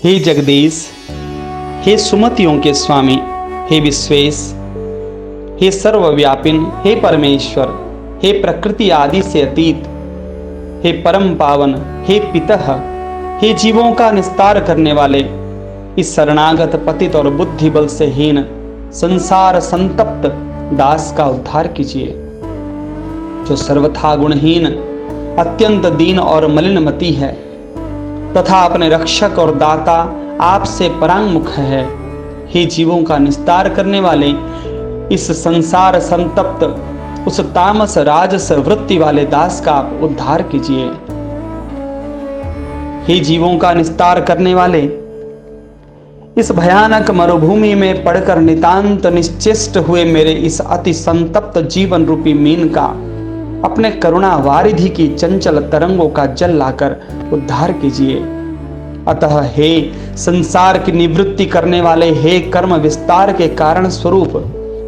हे जगदीश, हे सुमतियों के स्वामी, हे विश्वेश, हे सर्वव्यापिन, हे परमेश्वर, हे प्रकृति आदि से अतीत, हे परम पावन, हे पितः, हे जीवों का निस्तार करने वाले, इस शरणागत पतित और बुद्धि बल से हीन संसार संतप्त दास का उद्धार कीजिए, जो सर्वथा गुणहीन, अत्यंत दीन और मलिनमती है तथा अपने रक्षक और दाता आपसे परांगमुख है। हे जीवों का निस्तार करने वाले, इस संसार संतप्त उस तामस राजस वृत्ति वाले दास का आप उद्धार कीजिए। हे जीवों का निस्तार करने वाले, इस भयानक मरुभूमि में पड़कर नितांत निश्चेष्ट हुए मेरे इस अति संतप्त जीवन रूपी मीन का अपने करुणा वारिधि की चंचल तरंगों का जल लाकर उद्धार कीजिए। अतः हे संसार की निवृत्ति करने वाले, हे कर्म विस्तार के कारण स्वरूप,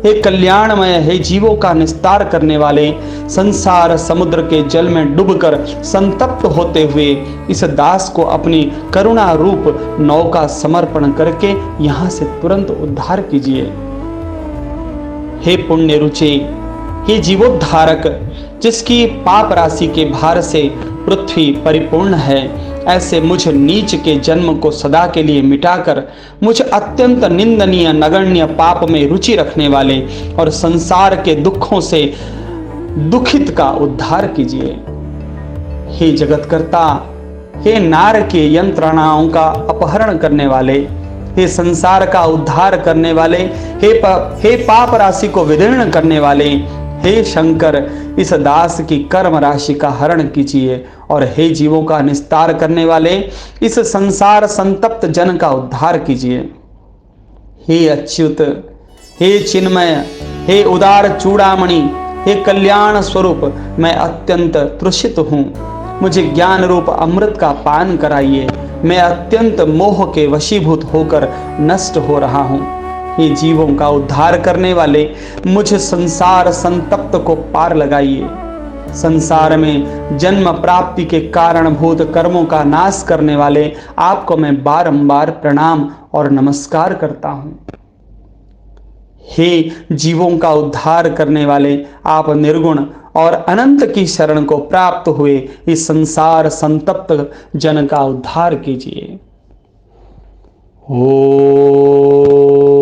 हे कल्याणमय, हे जीवों का निस्तार करने वाले, संसार समुद्र के जल में डूबकर संतप्त होते हुए इस दास को अपनी करुणा रूप नौका समर्पण करके यहां से तुरंत उद्धार कीजिए। हे पुण्य रुचि, हे जीवोद्धारक, जिसकी पाप राशि के भार से पृथ्वी परिपूर्ण है, ऐसे मुझ नीच के जन्म को सदा के लिए मिटाकर मुझ अत्यंत निंदनीय नगण्य पाप में रुचि रखने वाले और संसार के दुखों से दुखित का उद्धार कीजिए। हे जगतकर्ता, हे नार के यंत्रणाओं का अपहरण करने वाले, हे संसार का उद्धार करने वाले, हे पाप राशि को विदीर्ण करने वाले, हे शंकर, इस दास की कर्म राशि का हरण कीजिए और हे जीवों का निस्तार करने वाले, इस संसार संतप्त जन का उद्धार कीजिए। हे अच्युत, हे चिन्मय, हे उदार चूड़ामणि, हे कल्याण स्वरूप, मैं अत्यंत तृषित हूँ, मुझे ज्ञान रूप अमृत का पान कराइए, मैं अत्यंत मोह के वशीभूत होकर नष्ट हो रहा हूँ। हे जीवों का उद्धार करने वाले, मुझ संसार संतप्त को पार लगाइए। संसार में जन्म प्राप्ति के कारणभूत कर्मों का नाश करने वाले आपको मैं बारंबार प्रणाम और नमस्कार करता हूं। हे जीवों का उद्धार करने वाले, आप निर्गुण और अनंत की शरण को प्राप्त हुए इस संसार संतप्त जन का उद्धार कीजिए। ओम